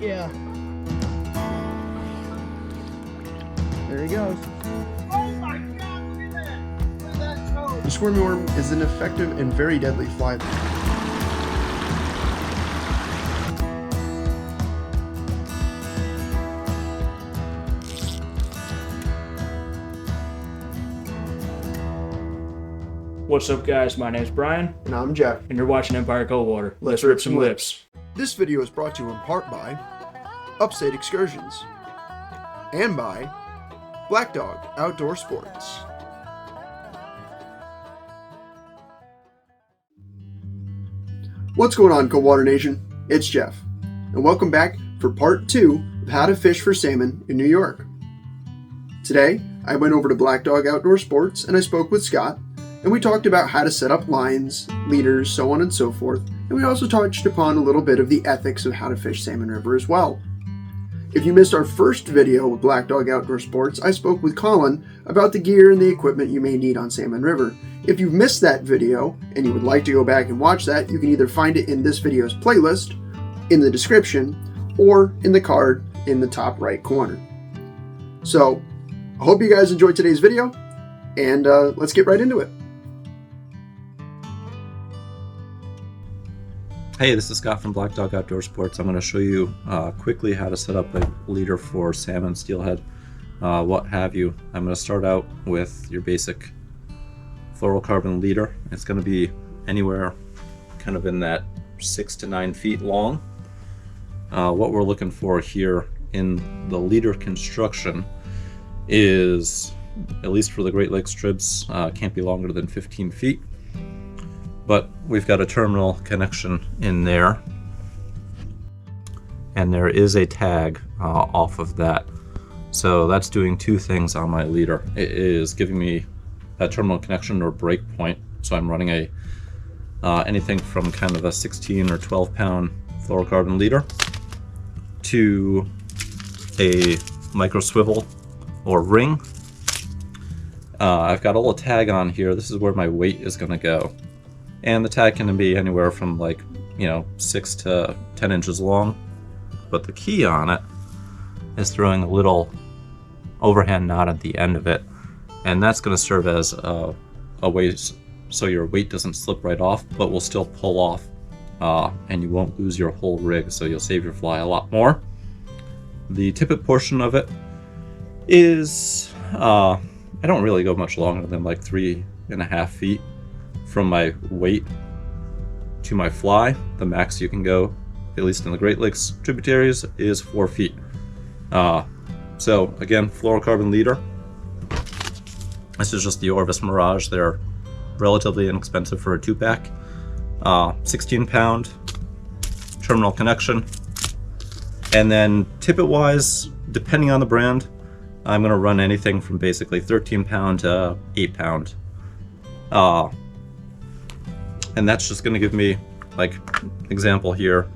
Yeah. There he goes. Oh my God, look at that! Look at that toad! The squirmy worm is an effective and very deadly fly. What's up, guys? My name's Brian, And I'm Jeff. and you're watching Empire Let's rip some lips. This video is brought to you in part by Upstate Excursions and by Black Dog Outdoor Sports. What's going on, Coldwater Nation? It's Jeff, and welcome back for part 2 of How to Fish for Salmon in New York. Today, I went over to Black Dog Outdoor Sports and I spoke with Scott, and we talked about how to set up lines, leaders, so on and so forth, and we also touched upon a little bit of the ethics of how to fish Salmon River as well. If you missed our first video with Black Dog Outdoor Sports, I spoke with Colin about the gear and the equipment you may need on Salmon River. If you've missed that video and you would like to go back and watch that, you can either find it in this video's playlist, in the description, or in the card in the top right corner. So, I hope you guys enjoyed today's video, and let's get right into it. Hey, this is Scott from Black Dog Outdoor Sports. I'm going to show you quickly how to set up a leader for salmon, steelhead, what have you. I'm going to start out with your basic fluorocarbon leader. It's going to be anywhere kind of in that 6 to 9 feet long. What we're looking for here in the leader construction is, at least for the Great Lakes tribs, can't be longer than 15 feet. But we've got a terminal connection in there, and there is a tag off of that. So that's doing two things on my leader. It is giving me a terminal connection or break point. So I'm running a anything from kind of a 16 or 12 pound fluorocarbon leader to a micro swivel or ring. I've got a little tag on here. This is where my weight is going to go. And the tag can be anywhere from 6 to 10 inches long. But the key on it is throwing a little overhand knot at the end of it. And that's going to serve as a way so your weight doesn't slip right off, but will still pull off. And you won't lose your whole rig, so you'll save your fly a lot more. The tippet portion of it is, I don't really go much longer than 3.5 feet. From my weight to my fly. The max you can go, at least in the Great Lakes tributaries, is 4 feet. So again, fluorocarbon leader. This is just the Orvis Mirage. They're relatively inexpensive for a 2-pack. 16 pound terminal connection. And then tippet wise, depending on the brand, I'm going to run anything from basically 13 pound to 8 pound. And that's just going to give me, example here.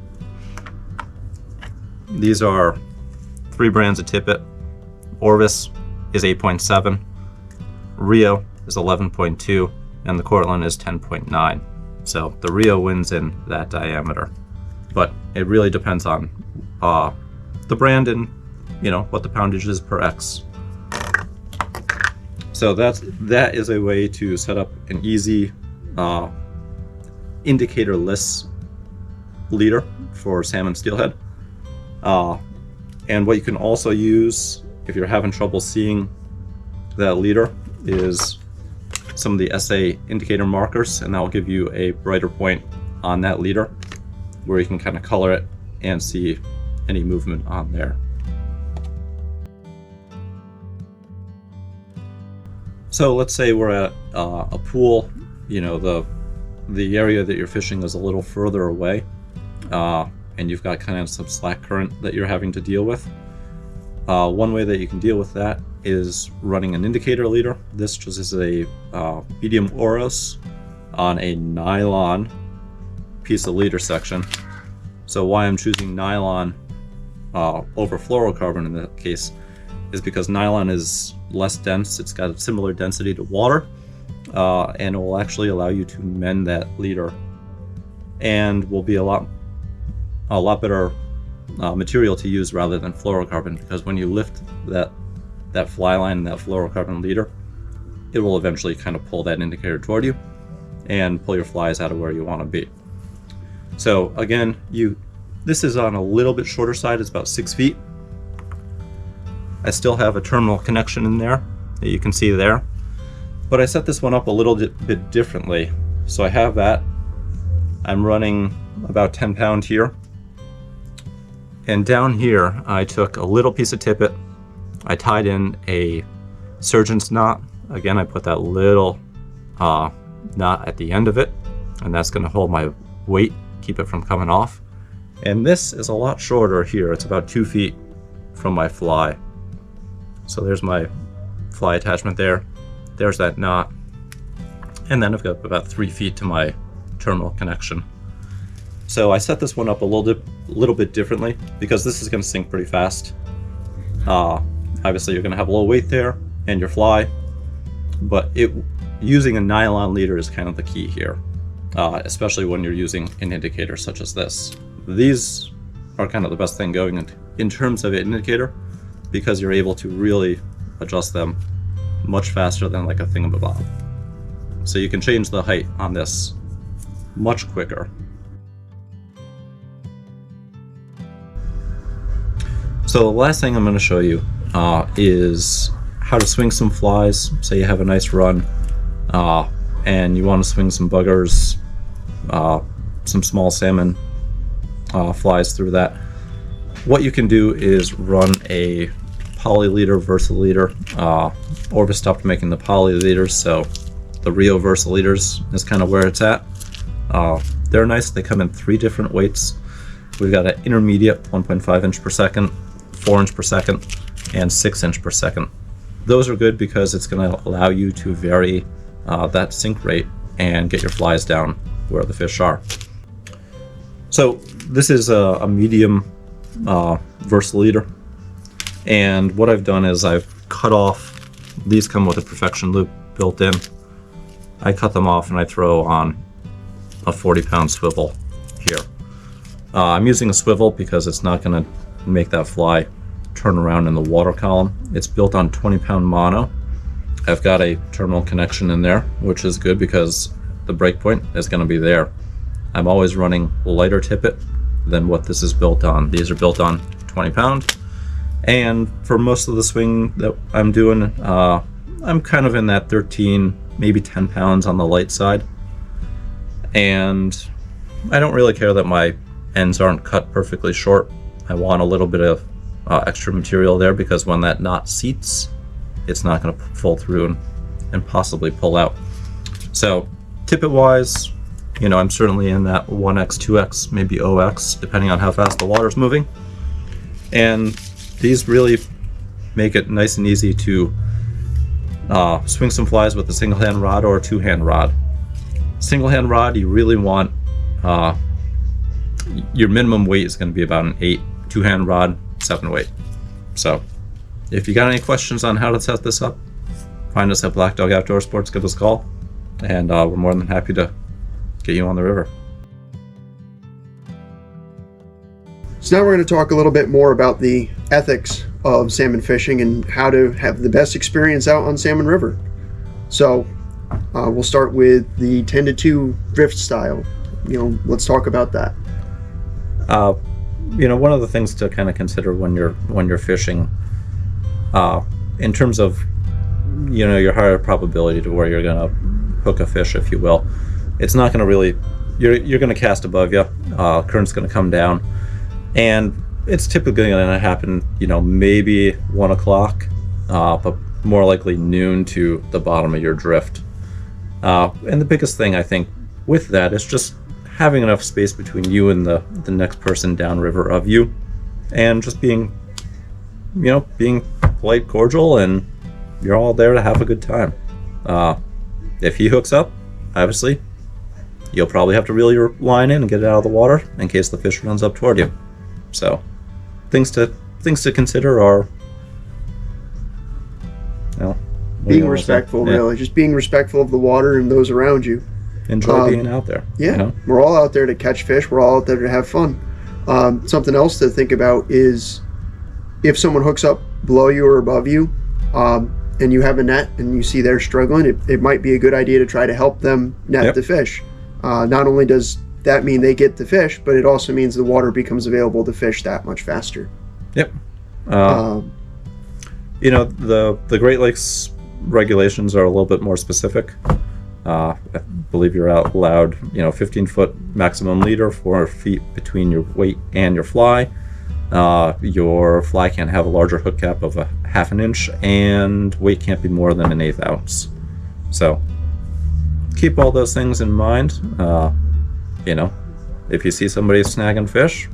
These are 3 brands of tippet. Orvis is 8.7, Rio is 11.2, and the Cortland is 10.9. So the Rio wins in that diameter. But it really depends on the brand and, what the poundage is per X. So that is a way to set up an easy indicator-less leader for salmon steelhead. And what you can also use if you're having trouble seeing that leader is some of the SA indicator markers, and that will give you a brighter point on that leader where you can kind of color it and see any movement on there. So let's say we're at a pool, the area that you're fishing is a little further away, and you've got kind of some slack current that you're having to deal with. One way that you can deal with that is running an indicator leader. This just is a medium Oros on a nylon piece of leader section. So why I'm choosing nylon over fluorocarbon in that case is because nylon is less dense. It's got a similar density to water. And it will actually allow you to mend that leader, and will be a lot better material to use rather than fluorocarbon, because when you lift that fly line and that fluorocarbon leader, it will eventually kind of pull that indicator toward you and pull your flies out of where you want to be. So again, this is on a little bit shorter side, it's about 6 feet. I still have a terminal connection in there that you can see there, but I set this one up a little bit differently. So I have that. I'm running about 10 pound here. And down here, I took a little piece of tippet. I tied in a surgeon's knot. Again, I put that little knot at the end of it, and that's going to hold my weight, keep it from coming off. And this is a lot shorter here. It's about 2 feet from my fly. So there's my fly attachment there. There's that knot. And then I've got about 3 feet to my terminal connection. So I set this one up a little bit differently because this is going to sink pretty fast. Obviously you're going to have a little weight there and your fly, but using a nylon leader is kind of the key here, especially when you're using an indicator such as this. These are kind of the best thing going in terms of an indicator, because you're able to really adjust them much faster than like a thingamabob. So you can change the height on this much quicker. So the last thing I'm going to show you is how to swing some flies. Say you have a nice run and you want to swing some buggers, some small salmon flies through that. What you can do is run a poly leader, versa leader. Orbis stopped making the poly leaders, so the Rio versa leaders is kind of where it's at. They're nice. They come in 3 different weights. We've got an intermediate 1.5 inch per second, 4 inch per second, and 6 inch per second. Those are good because it's going to allow you to vary that sink rate and get your flies down where the fish are. So this is a medium versa leader, and what I've done is I've cut off, these come with a perfection loop built in. I cut them off and I throw on a 40-pound swivel here. I'm using a swivel because it's not going to make that fly turn around in the water column. It's built on 20-pound mono. I've got a terminal connection in there, which is good because the break point is going to be there. I'm always running lighter tippet than what this is built on. These are built on 20-pound, and for most of the swing that I'm doing, I'm kind of in that 13, maybe 10 pounds on the light side. And I don't really care that my ends aren't cut perfectly short. I want a little bit of extra material there because when that knot seats, it's not going to fall through and possibly pull out. So tippet wise, you know, I'm certainly in that 1x, 2x, maybe 0x, depending on how fast the water's moving. And these really make it nice and easy to swing some flies with a single hand rod or a 2-hand rod. Single hand rod, you really want, your minimum weight is going to be about an 8, 2-hand rod, 7 weight. So if you got any questions on how to set this up, find us at Black Dog Outdoor Sports, give us a call, and we're more than happy to get you on the river. So now we're going to talk a little bit more about the ethics of salmon fishing and how to have the best experience out on Salmon River. So we'll start with the 10-2 drift style. You know, let's talk about that. You know, one of the things to kind of consider when you're fishing, in terms of, you know, your higher probability to where you're going to hook a fish, if you will, it's not going to really, you're going to cast above you, current's going to come down, and it's typically going to happen, you know, maybe 1 o'clock, but more likely noon to the bottom of your drift. And the biggest thing I think with that is just having enough space between you and the next person downriver of you, and just being polite, cordial, and you're all there to have a good time. If he hooks up, obviously, you'll probably have to reel your line in and get it out of the water in case the fish runs up toward you. So, things to consider are, well, being respectful, really, just being respectful of the water and those around you. Enjoy being out there. Yeah, you know? We're all out there to catch fish. We're all out there to have fun. Something else to think about is if someone hooks up below you or above you, and you have a net and you see they're struggling, it might be a good idea to try to help them net the fish. Not only does that mean they get the fish, but it also means the water becomes available to fish that much faster. Yep. You know, the Great Lakes regulations are a little bit more specific. I believe you're allowed, 15-foot maximum leader, 4 feet between your weight and your fly. Your fly can't have a larger hook cap of a 1/2 inch, and weight can't be more than 1/8 ounce. So keep all those things in mind. If you see somebody snagging fish,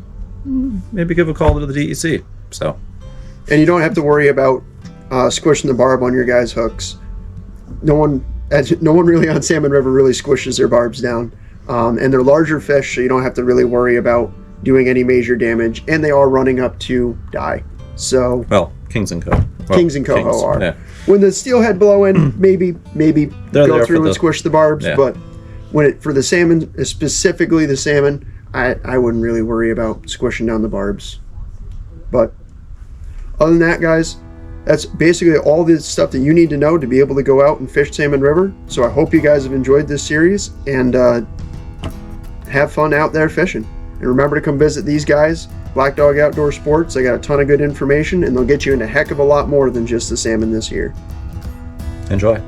maybe give a call to the DEC. So, and you don't have to worry about squishing the barb on your guys' hooks. No one really on Salmon River really squishes their barbs down, and they're larger fish, so you don't have to really worry about doing any major damage, and they are running up to die. So, well, Kings and Co. Kings and Coho are. Yeah. When the steelhead blow in, maybe go through and squish the barbs, but when for the salmon, specifically the salmon, I wouldn't really worry about squishing down the barbs. But other than that, guys, that's basically all the stuff that you need to know to be able to go out and fish Salmon River. So I hope you guys have enjoyed this series and have fun out there fishing. And remember to come visit these guys, Black Dog Outdoor Sports. They got a ton of good information, and they'll get you into a heck of a lot more than just the salmon this year. Enjoy.